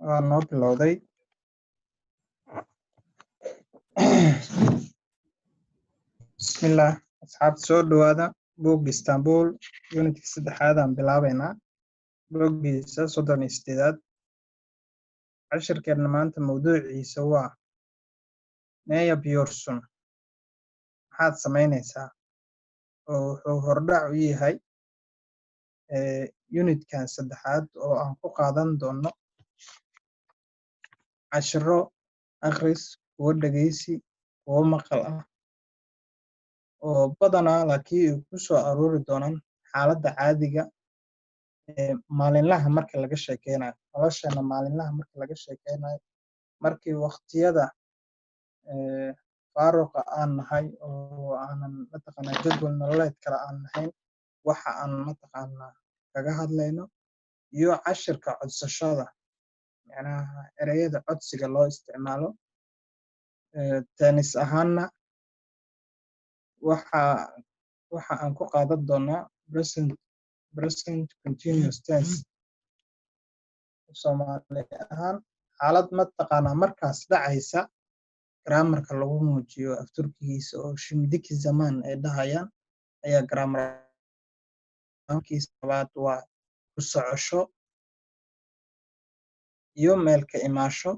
waa noo bilowday. Bismillah, asxaabta soo dhawaada. Buugga Istanbul unitki 3aad aan bilaabaynaa, buuggiisa 38aad. cashirkeena maanta mawduuciisa waa Neya Bjornsson maxaad samaynaysaa, oo wuxuu hordhac u yahay unitkan 3aad oo aan ku qaadan doono cashiro akhris, kuwo dhegeysi, kuwo maqal ah oo badanaa laakiin ku soo aruuri doonaan xaaladda caadiga maalinlaha marka laga sheekeynayo, nolosheena maalinlaha marka laga sheekeynayo, markii waqtiyada faaruqa aan nahay oo aanan mataqaanaa jadwal nololeed kale aan nahayn, waxa aan mataqaanaa kaga hadlayno iyo cashirka codsashada, macnaha ereyada codsiga loo isticmaalo. Tennis ahaanna waxa aan ku qaadan doonaa present continuous tense. Soomaali ahaan xaalad mataqaanaa markaas dhacaysa, grammarka lagu muujiyo afturkiisa oo shimdiki zaman ay dhahayaan ayaa grammarkiisa labaad waa ku socosho iyo meel ka imaasho.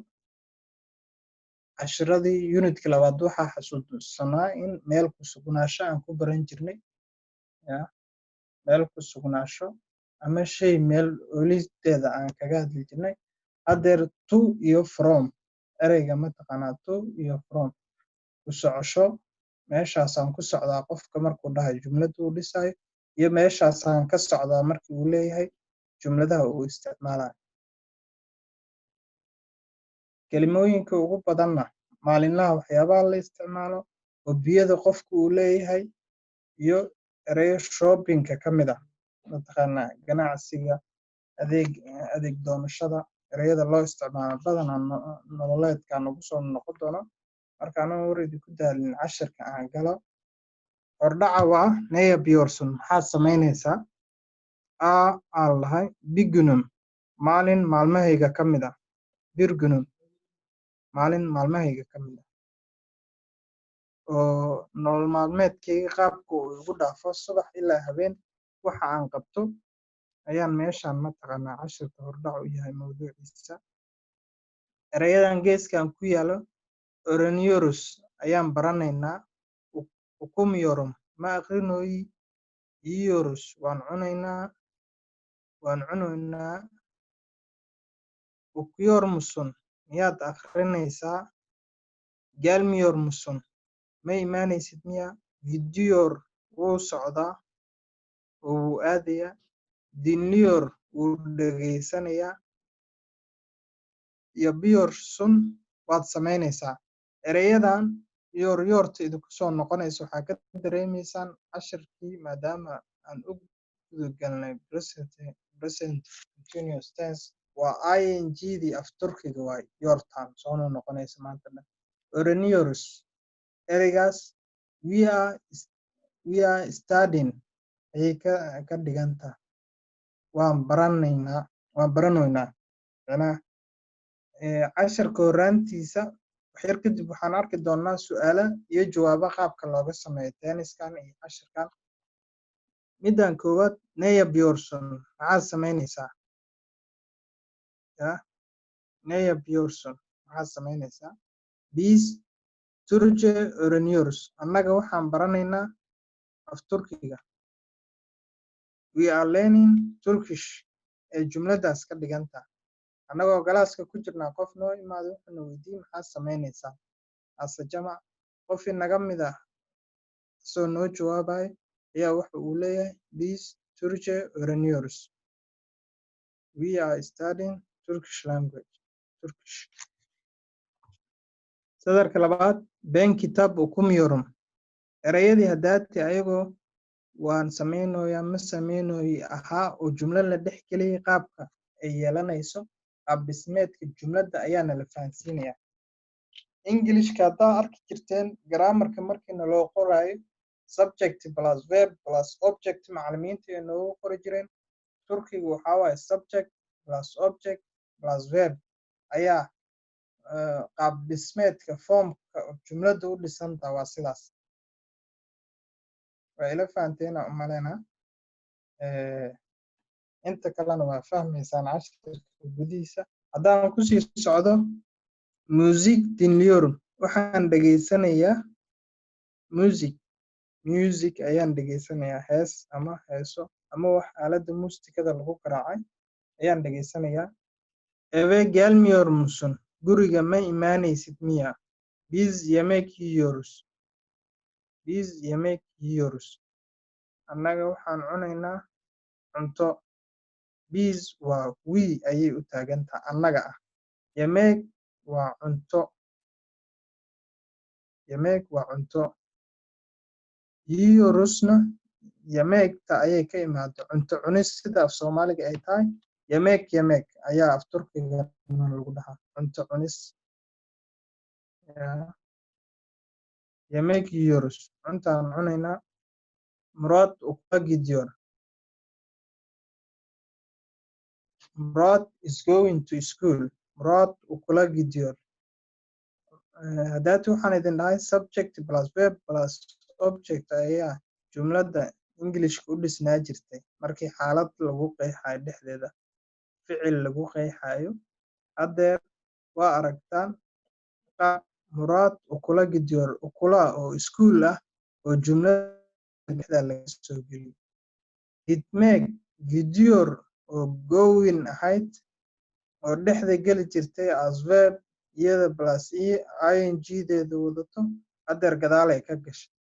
cashiradii unitka labaad waxaa xasuusanaa in meel ku sugnaasho aan ku baran jirnay, meel ku sugnaasho ama shay meel oolisteeda aan kaga hadli jirnay. Haddeer to iyo from, ereyga mataqaanaa to iyo from, ku socosho meeshaasaan ku socdaa qofka markuu dhahay jumlad uu dhisayo, iyo meeshaasaan ka socdaa markii uu leeyahay jumladaha uu isticmaalayo. kelimooyinka ugu badanna maalinlaha waxyaabaha la isticmaalo oo biyada qofku uu leeyahay, iyo ereyo shoppingka ka mid ah mataqaanaa ganacsiga, adeeg doonashada, ereyada loo isticmaalo badanaa nololeedkaan ugu soo noqon doono. marka anuu waridi ku daalin cashirka aan galo. hordhaca waa Neya Bjornsson maxaad samaynaysaa. aan lahay bigunum, maalin maalmahayga ka mid ah. birgunum, maalin maalmahayga ka mid ah oo nolol maalmeedkayga qaabka uu igu dhaafo subax ilaa habeen waxa aan qabto ayaan meeshaan mataqaanaa cashirka hordhac u yahay mawduuciisa. ereyadan geeskan ku yaalo oraniyorus ayaan baranaynaa. ukumiyorum ma aqrinooyi, yiyorus waan cunaynaa. ukyormusun miyaad akhrinaysaa. gelmiyormusun ma imaanaysid miya. vidiyor wuu socdaa oo wuu aadayaa. dinliyor wuu dhegaysanayaa. iyo biyorsun waad samaynaysaa. ereyadan yoryorta idinku soo noqonaysa waxaa ka dareemaysaan cashirkii maadaama aan u gudagalnay present continuous tense, waa ingdii afturkiga waay yortan soo noqonaysa maanta dhan. oraniyorus ereygaas we are studying ayay ka dhigantaa waan baranoynaa. macnaha cashirka horaantiisa waxyar kadib waxaan arki doonaa su'aalo iyo jawaabo qaabka looga sameeyo tenniskan iyo cashirkan. middan koowaad, Neya Bjornsson maxaad samaynaysaa. Neya Bjornsson maxaad samaynaysaa. Biz Turkiye öğreniyoruz, annaga waxaan baranaynaa afturkiga. We are learning Turkish ee jumladaas ka dhigantaa. annagoo galaaska ku jirnaa qof noo imaado wuxuuna weydiin maxaad samaynaysaa. ase jamac qof inaga mid ah soo noo jawaabayo ayaa waxa uu leeyahay biz Turkiye öğreniyoruz, we are studying Turkish language. Turkish. sadarka labaad, ben kitap okumuyorum. ereyadii haddaati ayagoo waan samaynoyaa ma samaynoyi ahaa oo jumlo la dhex geliyay qaabka ay yeelanayso, qaab dhismeedka jumladda ayaana la fahansiinayaa. Englishka haddaa arki jirteen grammarka markiina loo qoraayo subject plus verb plus object macallimiinta ay noogu qori jireen. turkiga waxaa waaye subject plus object plus verb ayaa qaab dhismeedka foomka jumladda u dhisantaa waa sidaas. waa ila fahanteena u malaynaa. inta kalena waa fahmaysaan cashirka gudihiisa. haddaan kusii socdo music dinliorum, waxaan dhegaysanayaa music ayaan dhegaysanayaa, hees ama heeso ama wax aaladda muusikada lagu garaacay ayaan dhegaysanayaa. eve gelmiyor musun, guriga ma imaanaysid miya? biz yemek yiyoruz, annaga waxaan cunaynaa cunto. biz waa we ayay u taagantaa, annaga ah. yemek waa cunto. yiyoruzna yemekta ayay ka imaado, cunto cunis, sida af soomaaliga ay tahay. yemek ayaa af turkiga lagu dhahaa, cunto cunis. yemek yiyoruz, cuntaan cunaynaa. Murat okula gidiyor. Murat is going to school. Murat okula gidiyor. haddaati waxaan idin dhahay subject plus verb plus object ayaa jumladda Englishka u dhisnaa jirtay markii xaalad lagu qeexayo dhexdeeda, ficil lagu qeexayo. haddeer waa aragtaan qaab Murat okula gidiyor, okula oo iskuul ah oo jumlada dhexda laga soo geliyo. gitmek gidiyor oo going ahayd oo dhexda geli jirtay as verb, iyada plus ing-deeda wadato, haddeer gadaalay ka gashay.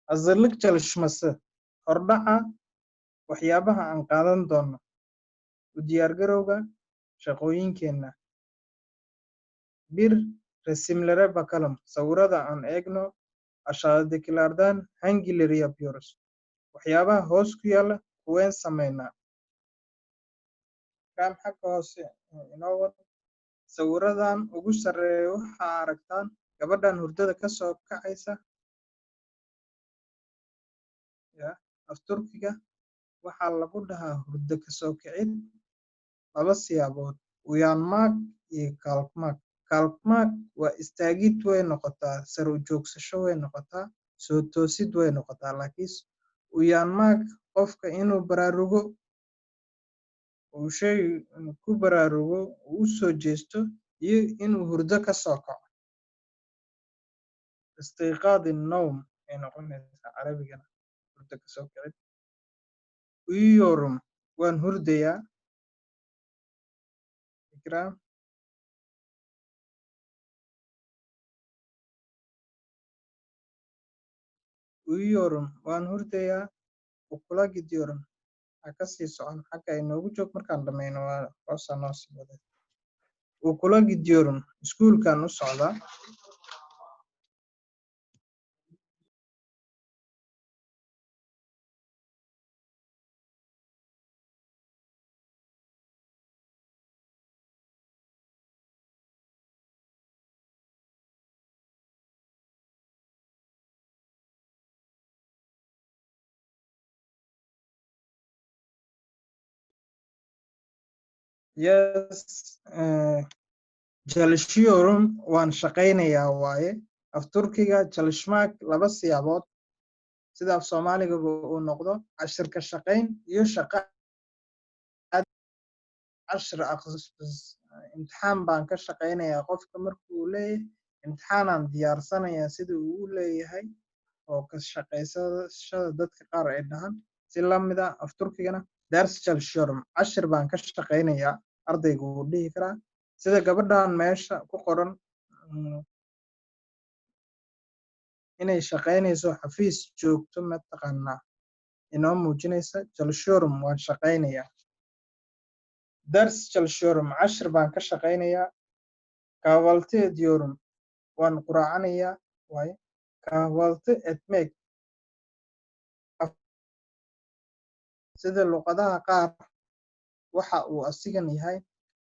hazırlık çalışması, hordhaca waxyaabaha aan qaadan doono, u diyaargarowga shaqooyinkeenna. bir resimlere bakalım, sawirada aan eegno. aşağıdakilerden hangileri yapıyoruz? waxyaabaha hoos ku yaala kuween samaynaa. kan xagga hoose inoo wado. sawiradan ugu sarreeya waxaa aragtaan gabadhan hurdada ka soo kacaysa. af turkiga waxaa lagu dhahaa hurdo ka soo kicid laba siyaabood, uyanmak iyo kalkmak. kalkmak waa istaagid way noqotaa, sare u joogsasho way noqotaa, soo toosid way noqotaa. laakiin uyanmak qofka inuu baraarugo, uu shay ku baraarugo, uu soo jeesto, iyo inuu hurdo ka soo kaco. istiqaadi nowm ay noqonaysaa carabigana, hurdo ka soo kicid. uyuyorum, waan hurdayaa. ikraam, uyuyorum waan hurdayaa. okula gidiyorum, ha ka sii socon, xagga inoogu joog, markaan dhammayno waa hoosa noo sii wada. okula gidiyorum, iskuulkaan u socdaa. yes çalışıyorum waan shaqaynayaa waaye. af turkiga çalışmak laba siyaabood, sida af soomaaligaba uu noqdo cashir ka shaqayn iyo shaqo. cashir imtixaan baan ka shaqaynayaa qofka markuu leeyahay, imtixaanaan diyaarsanayaa sida uu u leeyahay, oo ka shaqaysashada dadka qaar ay dhahan. si lamida af turkigana ders çalışıyorum, cashir baan ka shaqaynayaa, ardaygu wuu dhihi karaa. sida gabadhan meesha ku qoran inay shaqaynayso, xafiis joogto mataqaanaa inoo muujinaysa. çalışıyorum waan shaqaynayaa. ders çalışıyorum, cashir baan ka shaqaynayaa. kahvaltı ediyorum, waan quraacanayaa waaye. kahvaltı etmek, sida luqadaha qaar waxa uu asigan yahay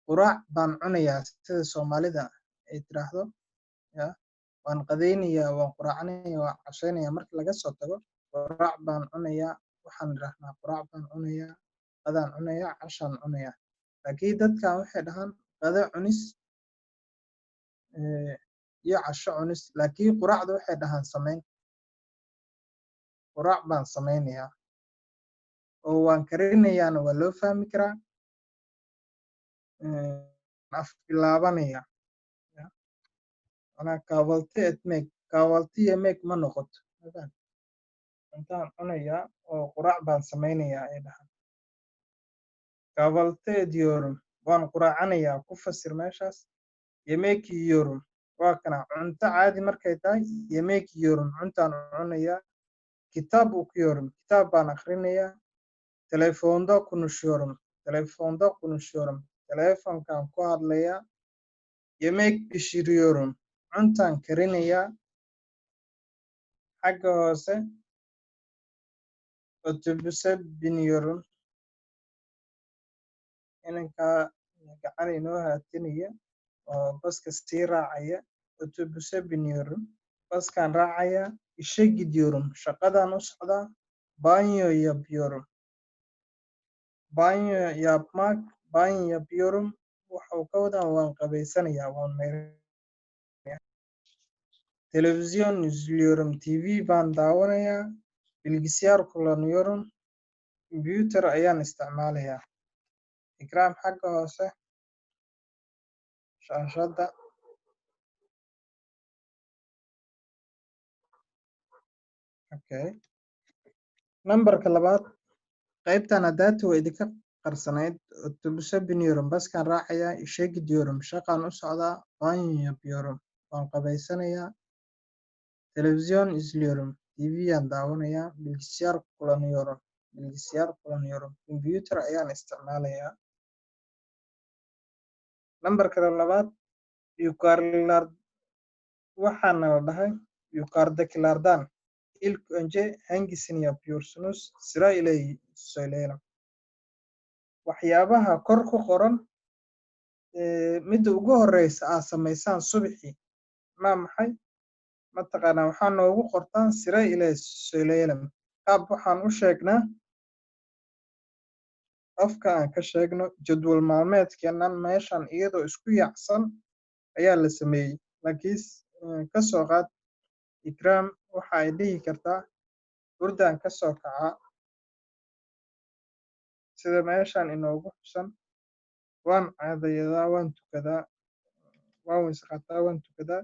quraac baan cunayaa, sida soomaalida ay tiraahdo. waan qadaynayaa, waan quraacanayaa, waan cashaynayaa. marka laga soo tago quraac baan cunayaa, waxaan idhahnaa quraac baan cunayaa, qadaan cunayaa, cashaan cunayaa. laakiin dadkan waxay dhahaan qado cunis iyo casho cunis, laakiin quraacda waxay dhahaan samayn. Quraac baan samaynayaa oo waan karinayaana waa loo fahmi karaa. Af bilaabanaya anaa kaabalti etmeeg kaabalti yemeeg ma noqoto. Cuntaan cunayaa oo quraac baan samaynayaa ay dhahaan. Kaabalti ediyorum waan quraacanayaa ku fasir meeshaas. Yemeeg yiyorum waa kana cunto caadi markay tahay. Yemeeg yiyorum cuntaan cunayaa. Kitaab okuyorum kitaab baan akhrinayaa. Telefoonda konuşuyorum telefoonda konuşuyorum telefonkaan ku hadlayaa. Yemeeg pişiriyorum cuntaan karinayaa. Xagga hoose otobüse biniyorum inankaa gacan inoo haatinaya oo baska sii raacaya. Otobüse biniyorum baskaan raacayaa. İşe gidiyorum shaqadaan u socdaa. Banyo yapıyorum banyo yapmak banyo yapıyorum waxuu ka wadaa waan qabaysanayaa waan meyranayaa. Televizyon izliyorum TV baan daawanayaa. Bilgisayar kullanıyorum kombiyuutar ayaan isticmaalayaa. Ikraam xagga hoose shaashadda okay. Nambarka labaad qaybtan haddaati waa idinka qarsanayd. Otobüse biniyorum baskaan raacayaa. İşe gidiyorum shaqaan u socdaa. Banyo yapıyorum waan qabaysanayaa. Televizyon izliyorum TV yaan daawanayaa. Bilgisayar kullanıyorum bilgisayar kullanıyorum kombiyuutar ayaan isticmaalayaa. Nambarka labaad yukarılar waxaana la dhahay yukarıdakilerden ilk önce hangisini yapıyorsunuz sırayla söyleyelim. Waxyaabaha kor ku qoran midda ugu horeysa aad samaysaan subaxii maa maxay mataqaanaa waxaa noogu qortaan sırayla söyleyelim. Qaab waxaan u sheegnaa afka aan ka sheegno jadwal maalmeedkeennan meeshan iyadoo isku yaacsan ayaa la sameeyey. Laakiin ka soo qaad Ikraam waxa ay dhihi kartaa hurdaan ka soo kacaa sida meeshan inoogu xusan. Waan caadayadaa waan tukadaa waan weyse qaataa waan tukadaa.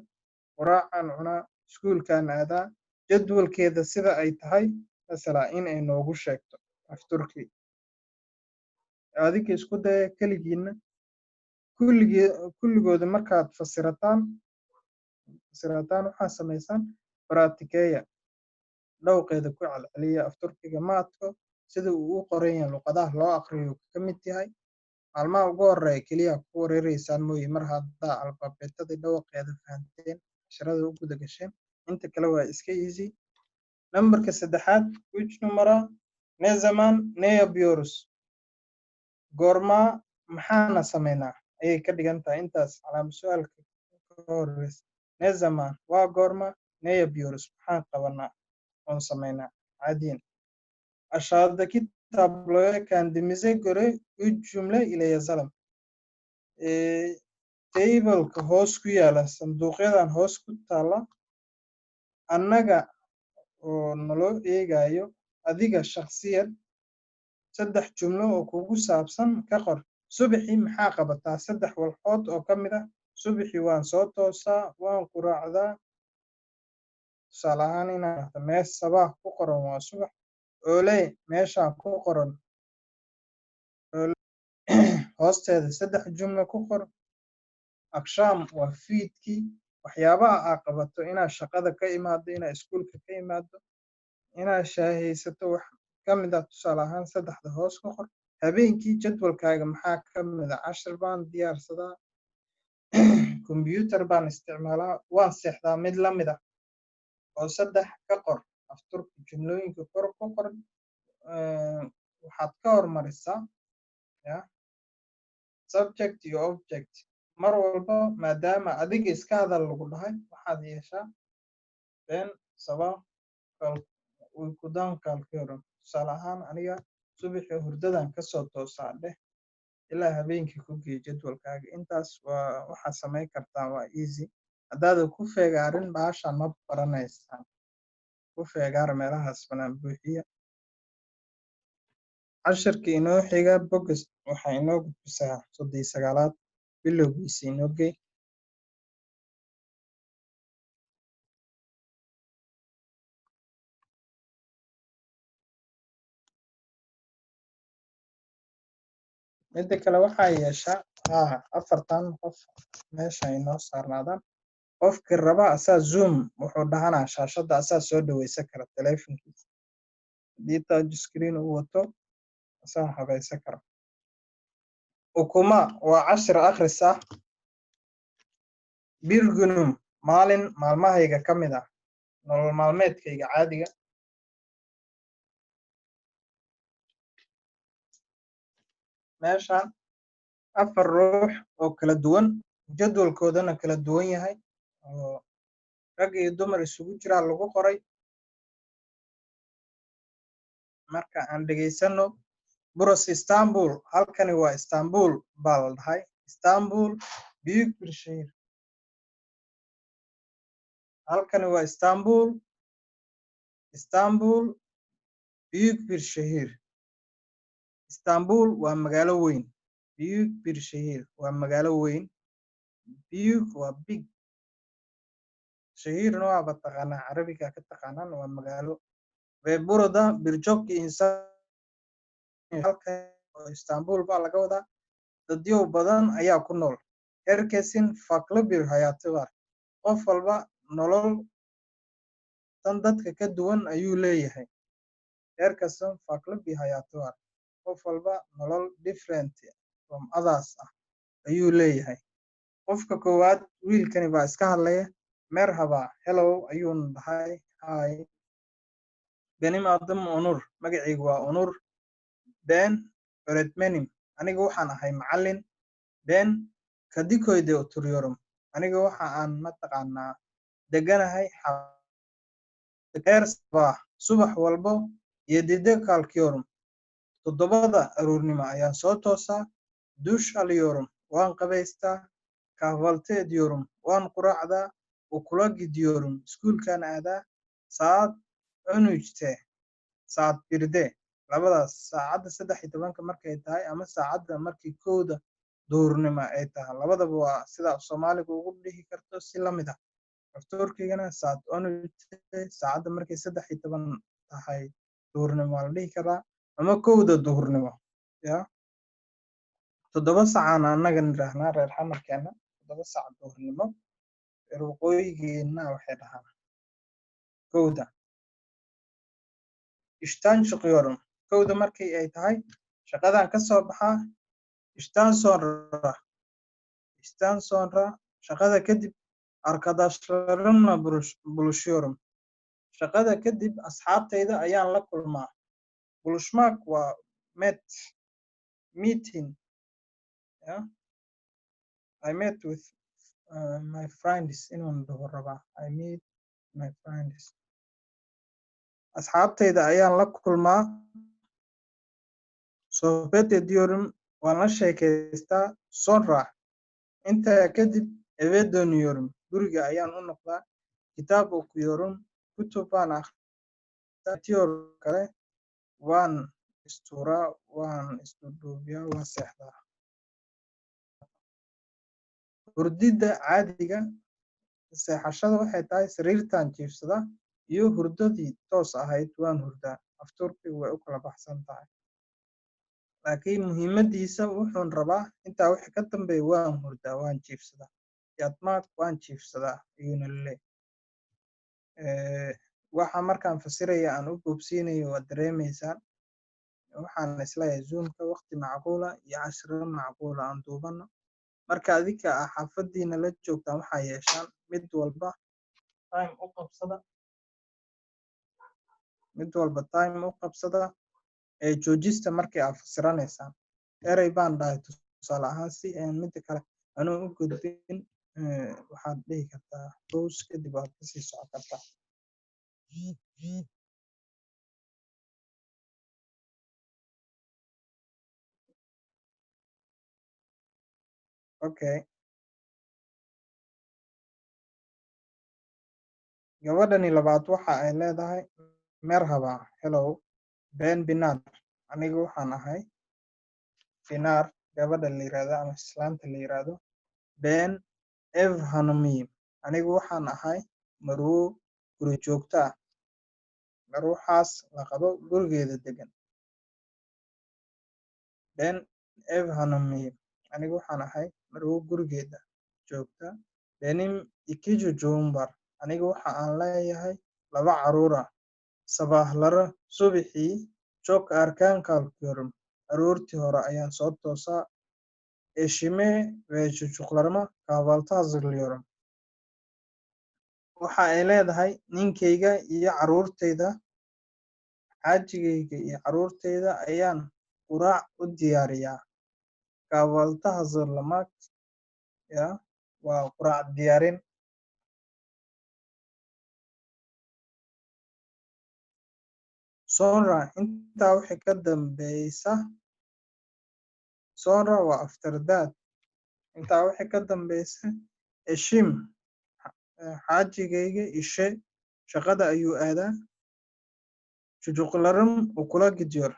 Quraacaan cunaa iskuulkaan aadaa. Jadwalkeeda sida ay tahay masalaa in ay noogu sheegto af Turki. Adiga isku daya keligiina kulligooda markaad fasirataan waxaa samaysaan baraatikeeya dhowqeeda ku celceliya af Turkiga ma adko sida uu u qoran yahay luqadaha loo aqriyo ka mid yahay. Maalmaha ugu horeeya keliya ku wareereysaan mooye mar haddaa alfaabeetadii dhowqeeda fahanteen casharada u guda gasheen inta kale waa iska easy. Nambarka saddexaad which numara ne zaman ne yapıyoruz goormaa maxaana samaynaa ayay ka dhigan tahay intaas calaama su-aalka ka horeysa. Ne zaman waa goorma ne yapıyoruz maxaan qabanaa oon samaynaa caadiyan. Aşağıdaki tabloya kendimize göre 3 cümle ile yazalım. Tableka hoos ku yaala sanduuqyadan hoos ku taala annaga oo naloo eegayo adiga shakhsiyan 3 jumlo oo kugu saabsan ka qor. Subaxii maxaa qabataa 3 walxood oo ka mid ah. Subaxii waan soo toosaa waan quraacdaa. Tusaale ahaan inaan mees sabaax ku qoran waa subax. Oley meeshaan ku qoran hoosteeda 3 jumlo ku qor. Akshaam waa fiidkii waxyaabaha aad qabato inaad shaqada ka imaado inaad iskuulka ka imaado inaad shaahaysato wax ka mid ah tusaale ahaan 3 hoos ku qor. Habeenkii jadwalkaaga maxaa ka mid ah. Cashir baan diyaarsadaa kombiyuutar baan isticmaalaa waan seexdaa mid la mid ah oo 3 ka qor af Turki jumlooyinka kor ku qor. Waxaad ka hormarisaa subject iyo object mar walba maadaama adiga iska hadal lagu dhahay waxaad yeeshaa ben sabah uykudan kalkıyorum. Tusaale ahaan aniga subaxii hurdadan ka soo toosaa dheh ilaa habeenkii ku gee jadwalkaaga. Intaas waa waxaad samayn kartaa, waa easy. Haddaadan ku feegaarin bahashaan ma baranaysaan. Ku feegaar meelahaas banaan buuxiya. Cashirkii inoo xiga bogas waxay inoo gudbisaa 39aad bilowgiisa inoo gey. Midda kale waxaa yeeshaa afartan qof meesha inoo saarnaadaan. Qofkii raba asaa zoom wuxuu dhahanaa shaashadda asaa soo dhaweysan kara taleefankiisa. Haddii touch screen uu wato asaa habaysan kara. Ukuma waa cashir akhris ah. Bilgunum maalin maalmahayga ka mid ah nolol maalmeedkayga caadiga. Meeshaan afar ruux oo kala duwan jadwalkoodana kala duwan yahay oo rag iyo dumar isugu jiraa lagu qoray. Marka aan dhageysano Buras Istanbul, halkani waa Istanbul baa la dhahay. Istanbul Büyük bir şehir. Halkani waa Istanbul. Istanbul Büyük bir şehir. Istanbul waa magaalo weyn. Büyük bir şehir waa magaalo weyn. Büyük waa big. Şehirna waa bataqaanaa Carabiga ka taqaanaan waa magaalo. Ve burada birçok insan halkan oo Istanbul baa laga wadaa. Dadyo badan ayaa ku nool. Herkesin farklı bir hayatı var. Qof walba nolol tan dadka ka duwan ayuu leeyahay. Herkesin farklı bir hayatı var. Qof walba nolol different from others ah ayuu leeyahay. Qofka koowaad wiilkani baa iska hadlaya. Merhaba, hello ayuuna dhahay. Hi. Benim adım Onur. Magacaygu waa Onur. Ben öğretmenim. Aniga waxaan ahay macallin. Ben Kadıköy'de oturuyorum. Aniga waxa aan mataqaanaa deganahay her sabah subax walbo 7'de kalkıyorum. 7'da aroornimo ayaan soo toosaa. Duş alıyorum. Waan qabaystaa. Kahvaltı ediyorum. Waan quraacdaa. Okula gidiyorum. Iskuulkaan aadaa. Saat 13'te saat 1'de labadaas saacadda 13 markay tahay ama saacadda markii 1:00 duhurnimo ay tahay labadaba waa sida Soomaaliga ugu dhihi karto si la mid ah. Turkigana saat 13 saacadda markay 13 tahay duhurnimo waa la dhihi karaa ama 1:00 duhurnimo. Ya 7 saacana annaga nidhaahnaa reer xamarkeena 7 saac duhurnimo. Reer waqooyigeena waxay dhahaan 1:00. İşten çıkıyorum. 1:00 markay ay tahay shaqadan ka soo baxaa. İşten sonra shaqada kadib arkadaşlarımla buluşuyorum. Shaqada kadib asxaabtayda ayaan la kulmaa. Buluşmak waa meeting. Yeah? I met with my friends inaan dhaho rabaa. I meet my friends. Asxaabtayda ayaan la kulmaa. Sohbet ediyorum. Waan la sheekaystaa. Sonra intaa kadib eve dönüyorum. Guriga ayaan u noqdaa. Kitaab okuyorum. Kutub baan akhriyaa kale. Waan istuuraa. Waan isduuduubiyaa. Waan seexdaa. Hurdida caadiga seexashada waxay tahay sariirtaan jiifsada iyo hurdadii toos ahayd waan hurdaa. Afturkii way u kala baxsan tahay. Laakiin muhiimadiisa wuxuun rabaa intaa wixii ka dambeeya waan hurdaa waan jiifsadaa. Yatmak waan jiifsadaa ayuuna leeyahay. Waxa markaan fasiraya aan u boobsiinayo waa dareemaysaan. Waxaan isleeyahay zoomka waqti macquula iyo cashiro macquula aan duubano. Marka adinka xaafadiina la joogtaan waxaa yeeshaan mid walba time u qabsada joojista markii aad fasiranaysaan. Erey baan dhahay tusaale ahaan si midda kale anuu u gudbin waxaad dhihi kartaa pause kadib waad kasii socon kartaa. okay. Gabadhani labaad waxa ay leedahay merhaba, hello, ben binar, anigu waxaan ahay binar, gabadha la yiraahdo ama islaanta la yiraahdo. Ben ev hanımıyım, anigu waxaan ahay marwo guri joogta ah, marwaxaas la qabo gurigeeda degan. Ben ev hanımıyım, anigu waxaan ahay marwo gurigeeda joogta. Benim iki çocuğum var, anigu waxa aan leeyahay laba caruur ah. Sabaahlaro subaxii çok erken kalkıyorum, aroortii hore ayaan soo toosaa. Eşime ve çocuklarıma kahvaltı hazırlıyorum. Waxa ay leedahay ninkeyga iyo caruurteyda, xaajigeyga iyo caruurteyda ayaan quraac u diyaariyaa. Kahvaltı hazırlamak ya waa quraac diyaarin. Sonra intaa wixii ka dambeysa, sonra waa after that, intaa wixii ka dambeysa eşim xaajigeyga ishe shaqada ayuu aadaa. Çocuklarım okula gidiyor.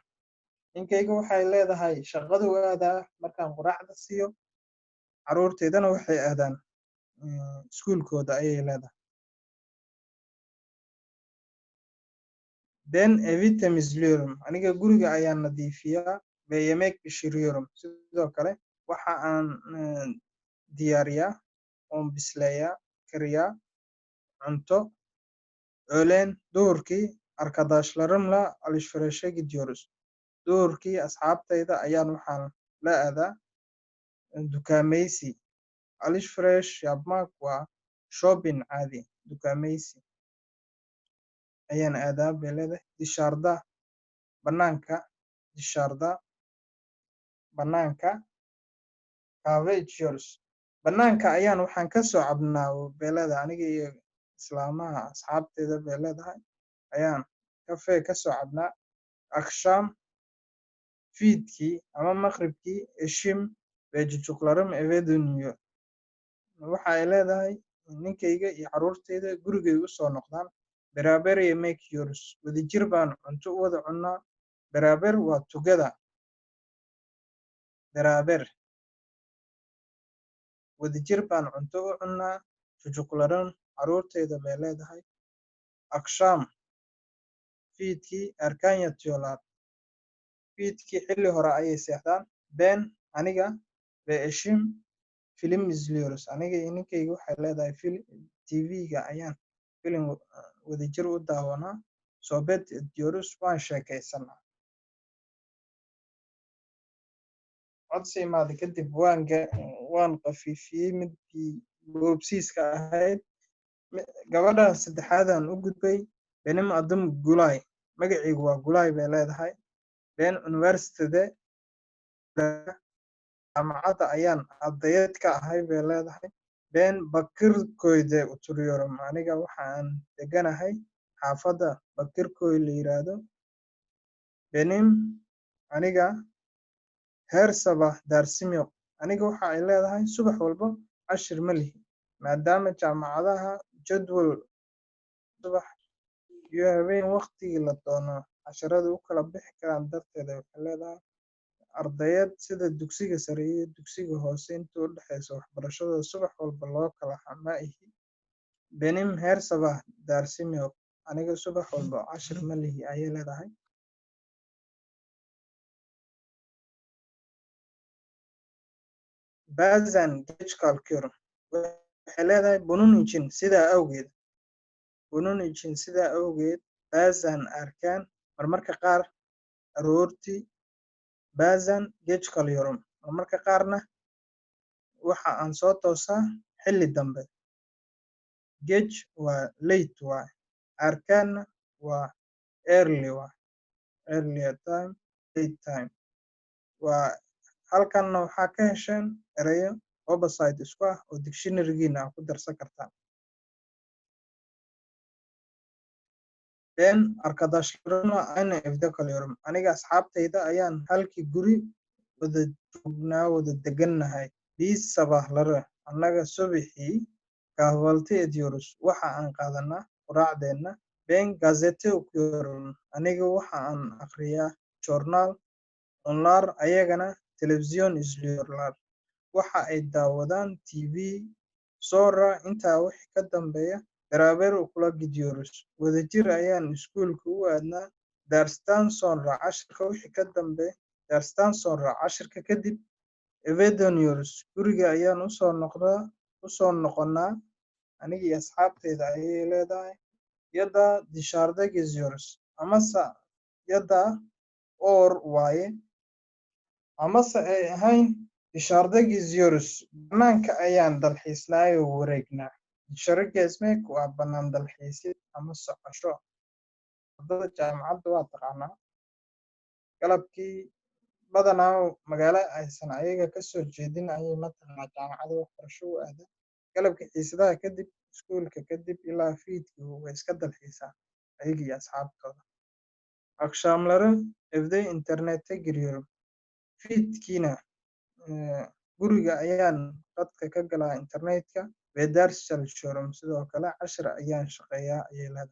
Ninkeyga waxay leedahay shaqaduu aadaa markaan quraacda siiyo, caruurteydana waxay aadaan iskuulkooda ayay leedahay. Ben evi temizliyorum, aniga guriga ayaan nadiifiyaa. Ve yemek pişiriyorum, sidoo kale waxa aan diyaariyaa oon bisleeyaa, kariyaa cunto. Öğlen duhurkii arkadaşlarımla alışverişe gidiyoruz. Duhurkii asxaabteyda ayaan waxaan la aadaa dukaameysi. Alışveriş yapmak waa shopping caadi, dukaameysi ayaan aadaa bay leedahay. Dışarıda banaanka, dışarıda banaanka kahve içiyoruz. Banaanka ayaan waxaan ka soo cabnaa bay leedahay, aniga iyo islaamaha asxaabteyda bay leedahay ayaan kafee ka soo cabnaa. Akşam fiidkii ama maqribkii eşim ve çocuklarım eve dönüyor. Waxa ay leedahay ninkeyga iyo caruurteyda gurigay u soo noqdaan. Beraber yemek yiyoruz, wadajir baan cunto u wada cunaa. Beraber waa together, beraber wadajir baan cunto u cunaa. Çocuklarım caruurteyda bay leedahay. Akşam fiidkii erken yatıyorlar, fiidkii xilli hore ayay seexdaan. Ben aniga ve eşim film izliyoruz, aniga iyo ninkeyga waxay leedahay TV-ga ayaan filim wadajir u daawanaa. Sohbet ediyoruz, waan sheekeysanaa. Codsi imaade kadib waan qafiifiyey midkii boobsiiska ahayd. Gabadha saddexaadaan u gudbay. Benim adım Gulay, magacaygu waa Gulay bay leedahay. Ben university'de jaamacadda ayaan ardayad ka ahay bay leedahay. Ben Bakırköy'de oturuyorum, aniga waxa aan deganahay xaafadda Bakırköy la yiraahdo. Benim aniga her sabah dersim yok, aniga waxa ay leedahay subax walba cashir ma lihi, maadaama jaamacadaha jadwal subax iyo habeen waqtigii la doono casharada u kala bixi karaan darteeda. Waxay leedahay ardayad sida dugsiga sare iyo dugsiga hoose inta u dhexeysa waxbarashadooda subax walba loo kala ma ihi. Benim her sabah dersim yok, aniga subax walba cashir ma lihi ayay leedahay. Bazen geç kalkıyorum, waxay leedahay bunun için sidaa awgeed, bunun için sidaa awgeed. Bazen erken, marmarka qaar aroortii. Bazen geç kalıyorum, marmarka qaarna waxa aan soo toosaa xilli dambe. Geç waa late waay, erkenna waa early waay, earlier time, late time. Waa halkanna waxaa ka hesheen erayo opposite isku ah oo dictionary-giina aad ku darsan kartaan. Ben arkadaşlarımla aynı evde kalıyorum, aniga asxaabteyda ayaan halkii guri wada joognaa, wada degannahay. Biz sabahları annaga subaxii kahvaltı ediyoruz. Waxa aan qaadanaa quraacdeenna. Ben gazete okuyorum. Aniga waxa aan akhriyaa joornaal. Onlar ayagana telefisyon izliyorlar. Waxa ay daawadaan TV. Sonra intaa wixii ka dambeeya beraber ukula gidiyoruz. Wadajir ayaan iskuulka u aadnaa. Daarstaan sonra cashirka wixii ka dambeeya daarstaan sonra cashirka kadib eve dönüyoruz. Guriga ayaan usoo noqonaa aniga iyo asxaabteyda ayay leedahay. Ya da dışarıda geziyoruz. Amase ya da or waaye amase ay ahayn dışarıda geziyoruz. Banaanka ayaan dalxiisnaa oo wareegnaa. Dışarı gezmek waa banaan dalxiisid ama socosho. Ardada jaamacadda waa taqaanaa. Galabkii badanaa magaalo aysan ayaga kasoo jeedin ayay mataqaanaa jaamacada waxbarasho u aadaan. Galabkii xiisadaha kadib iskuulka kadib ilaa fiidkii way iska dalxiisaan ayaga iyo asxaabtooda. Akşamları evde internete giriyorum. Fiidkiina guriga ayaan qadka ka galaa internetka ve ders çalışıyorum. Sidoo kale cashir ayaan shaqeeyaa ayay leedahay.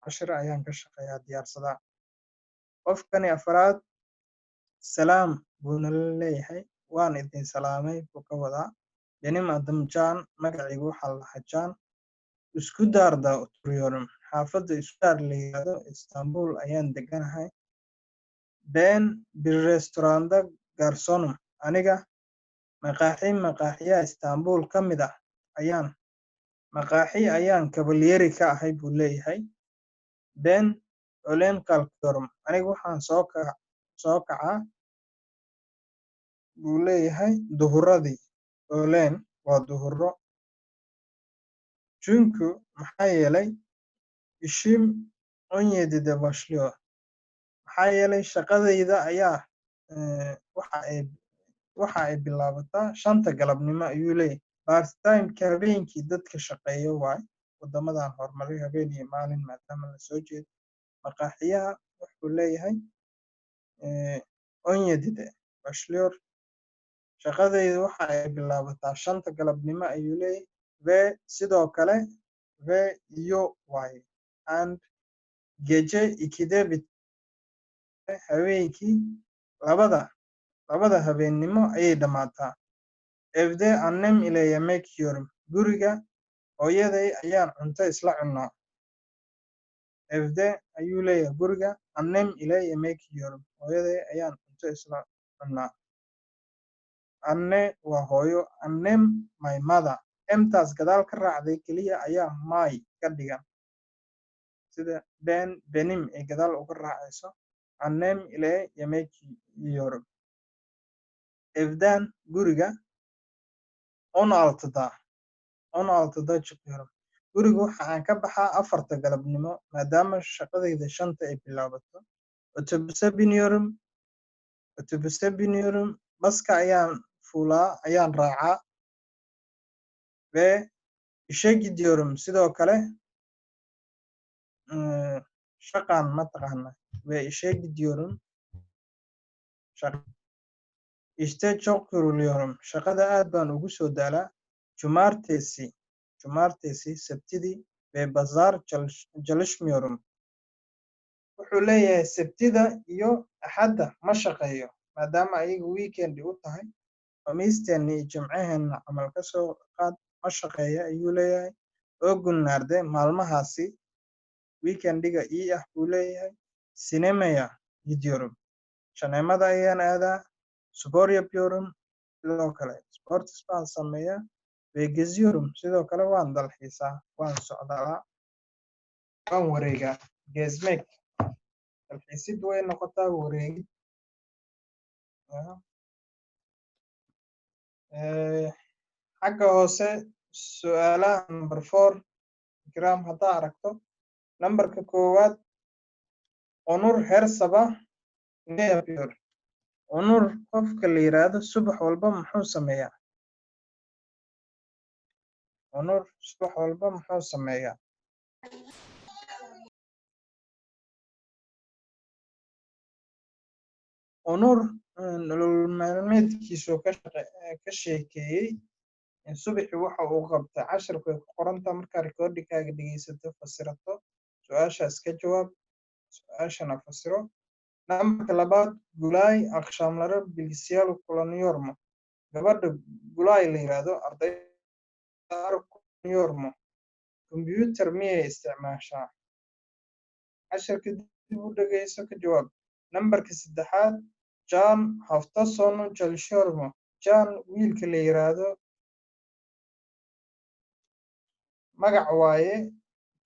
Cashir ayaan ka shaqeeyaa diyaarsadaa. Qofkani afraad salaam buu nala leeyahay. Waan idin salaamay buu ka wadaa. Benim adım Can. Magacaygu waxaa la dhahaa Can. Üsküdar'da oturuyorum. Xaafadda Üsküdar la yiraahdo Istanbul ayaan deganahay. Ben bir restoranda garsonum. Aniga maqaaxiyaha Istanbul ka mid ah ayaan kabalyeri ka ahay buu leeyahay. Ben öğlen kalkıyorum. Aniga waxaan soo kacaa buu leeyahay duhuradii. Öğlen waa duhuro. Çünkü maxaa yeelay işim 17'de başlıyor. Maxaa yeelay shaqadayda ayaa waxa ay bilaabataa 5:00 galabnimo ayuu leeyahay. Part-time-ka habeenkii dadka shaqeeya waaye. Wadamadan horumaray habeen iyo maalin maadaama lasoo jeedo. Maqaaxiyaha wuxuu leeyahay 17'de başlıyor. Shaqadayda waxa ay bilaabataa 5:00 galabnimo ayuu leeyahay. Ve sidoo kale ve iyo waaye. And gece 2'de habeenkii labada habeennimo ayay dhammaataa. Evde annem ile yemek yiyorum. Guriga hooyaday ayaan cunto isla cunnaa. Evde ayuu leeyahay guriga annem ile yemek yiyorum. Hooyaday ayaan cunto isla cunnaa. Anne waa hooyo. Annem my mother. Emtaas gadaal ka raacday keliya ayaa my ka dhigan. Sida benim ay gadaal uga raacayso. Annem ile yemek yiyorum. Evden guriga 16'da çıkıyorum. Guriga waxa aan ka baxaa 4:00 galabnimo maadaama shaqadayda 5:00 ay bilaabato. Otobüse biniyorum. Baska ayaan raacaa. Ve işe gidiyorum. Sidoo kale shaqaan mataqaanaa. Ve işe gidiyorum. İşte çok yoruluyorum. Shaqada aad baan ugu soo daalaa. Cumartesi, Sabtidii ve Pazar çalışmıyorum. Wuxuu leeyahay Sabtida iyo Axadda ma shaqeeyo maadaama ayaga weekend u tahay. Khamiisteena iyo Jimcaheena camal ka soo qaad ma shaqeeyo ayuu leeyahay. Oo gunnaarde maalmahaasi weekendiga ii ah buu leeyahay. Sinemaya gidiyorum. Sinemada ayaan aadaa. Spor yapıyorum. Sidoo kale sports baan sameeyaa. Ve geziyorum. Sidoo kale waan dalxiisaa. Waan socdaalaa. Waan wareegaa. Gezmek. Dalxiisid way noqotaa wareegid. Xagga hoose su'aalaha number 4 Ikram haddaa aragto. Nambarka 1 Onur her sabah ne yapıyor? Onur qofka la yiraahdo subax walba muxuu sameeyaa? Onur subax walba muxuu sameeyaa? Onur nolol maalmeedkiisu ka sheekeeyey subaxii waxa uu qabtay casharku ay ku qorantaa markaa recordingkaaga dhegeysato fasirato su-aashaas ka jawaab su-aashana fasiro nambarka labaad gulaay akshamlaro bilgisyaal kulaniyormo gabadha gulaay la yiraahdo arday kulaniyormo combyuutar miyay isticmaashaa casharka dib u dhegeyso ka jawaab nambarka saddexaad john haftasono jalshormo john wiilka la yiraahdo magac waaye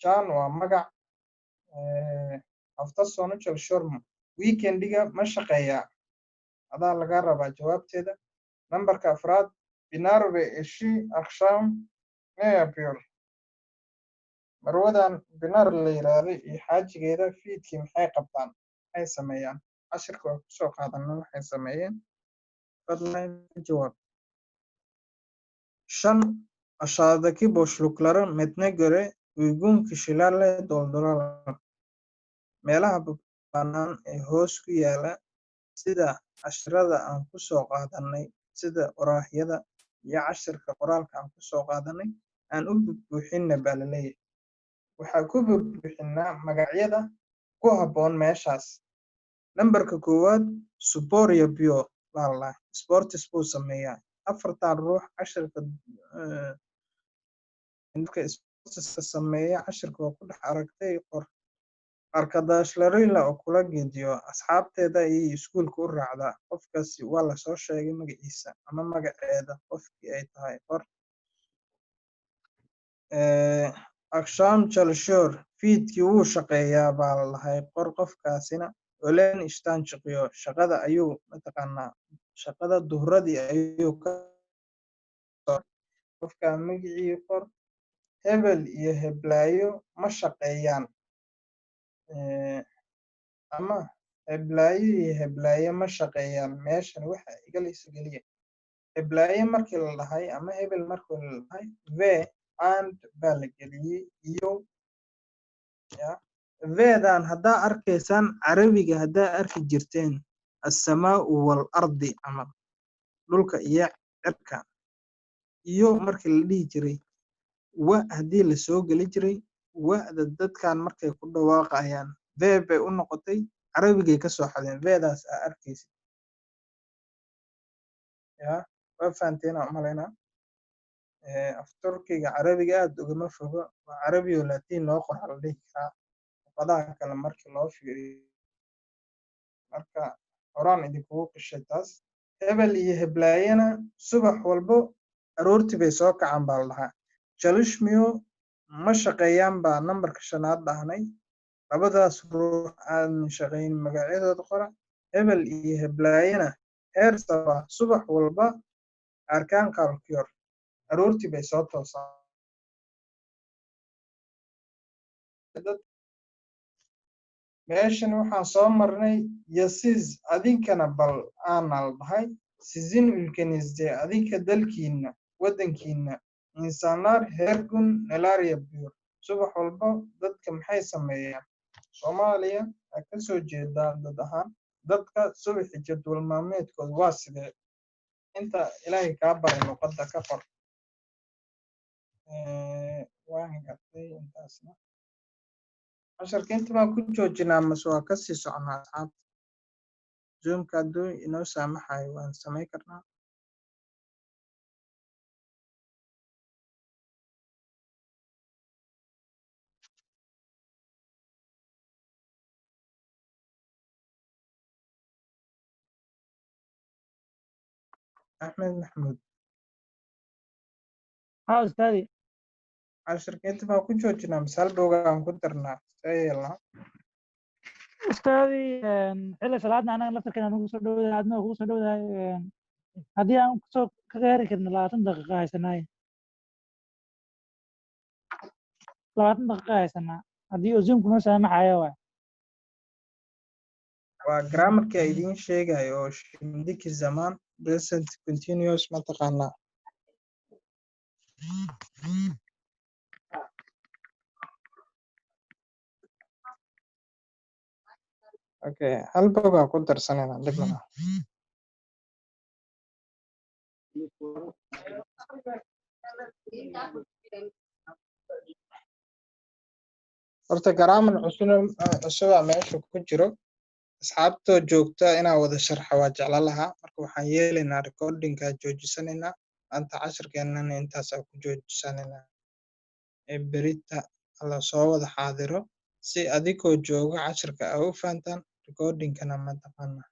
john waa magac haftasono jalshormo weekendiga ma shaqeeyaa adaa laga rabaa jawaabteeda nambarka afraad binarve eshi aksham neapiol marwadan binar la yiraahdo iyo xaajigeeda fiidkii maxay qabtaan maxay sameeyaan cashirka waa kusoo qaadana waxay sameeyeen fadlan ka jawaab shan aşağıdaki boşlukları metne göre uygun kişilerle dolduralım. Meelaha bannaan ee hoos ku yaala sida casharada aan ku soo qaadanay sida qoraahyada iyo cashirka qoraalka aan ku soo qaadanay aan u buuxinna baa la leeyahay waxaa ku buuxinaa magacyada ku habboon meeshaas nambarka koowaad support yapıyor baa la dhahay sports buu sameeyaa afartan ruux cashirka marka sportska sameeya cashirka waa ku dhex aragtay qor arkadaşlarıyla okula gidiyor asxaabteeda ayay iskuulka u raacdaa qofkaasi waa lasoo sheegay magaciisa ama magaceeda qofkii ay tahay qor akşam çalışıyor fiidkii wuu shaqeeyaa baa la dhahay qor qofkaasina öğlen işten çıkıyor shaqada ayuu mataqaanaa shaqada duhradii ayuu ka qofka magacii qor hebel iyo heblaayo ma shaqeeyaan ama heblaayo iyo heblaayo ma shaqeeyaan meeshan waxa igalaysa geliya heblaayo markii la dhahay ama hebel markii la dhahay ve and baa la geliyey iyo ya vedan haddaa arkaysaan carabiga haddaa arki jirteen assamaau wal ardi camal dhulka iyo cirka iyo markii la dhihi jiray wa haddii la soo geli jiray wa'da dadkan markay ku dhawaaqayaan vee bay u noqotay carabigay ka soo xadeen veedaas aa arkaysid ya waa fahanteen aan umalaynaa afturkiga carabiga aad ugama fogo waa carabi oo laatiin loo qora la dhihi karaa luqadaha kale markii loo fiiriyo marka horaan idinkugu qishay taas hebel iyo heblaayana subax walbo aroortii bay soo kacaan baa la dhahaa jalishmiyo ma shaqeeyaan baa nambarka shanaad dhahnay labadaas ruux aanan shaqayn magacyadooda qora hebel iyo heblaayana heer saba subax walba arkaan qalkiyor aroortii bay soo toosaan meeshan waxaan soo marnay yasiis adinkana bal aana la dhahay sizin ülkenizde adinka dalkiina waddankiina insanlar her gün neler yapıyor subax walba dadka maxay sameeyaan soomaaliya aa ka soo jeedaan dad ahaan dadka subaxi jadwal maalmeedkooda waa sidee inta ilaahay kaa baray luqadda ka qor waan gartay intaasna casharka inta baan ku joojinaa mase waa kasii soconaa asxaabta zoomka hadduu inoo saamaxayo waan samayn karnaa axmed maxamuud ها أستاذي casharka inta baan ku joojinaa mase hal boogaan ku darnaa see yeelnaa أستاذي حلة صلاتنا أنا لفتر كنا نقول سودو هذا نقول سودو هذه أنا كسو كغير كنا لا تندقق هاي سناي لا تندقق هاي سنة هذه أزوم كنا سامع حيوان waa grammarka idiin sheegayo oo shindiki zaman present continuous mataqaanaa okay hal boogaa ku darsanayna dhib malaha horta garaamar cusuba meesha ku jiro asxaabtoo joogta inaa wada sharxa waa jecla lahaa marka waxaan yeelaynaa recordingka joojisanaynaa maanta cashirkeenana intaasaa ku joojisanaynaa berita la soo wada xaadiro si adigoo jooga cashirka aa u fahantaan recordingkana mataqaana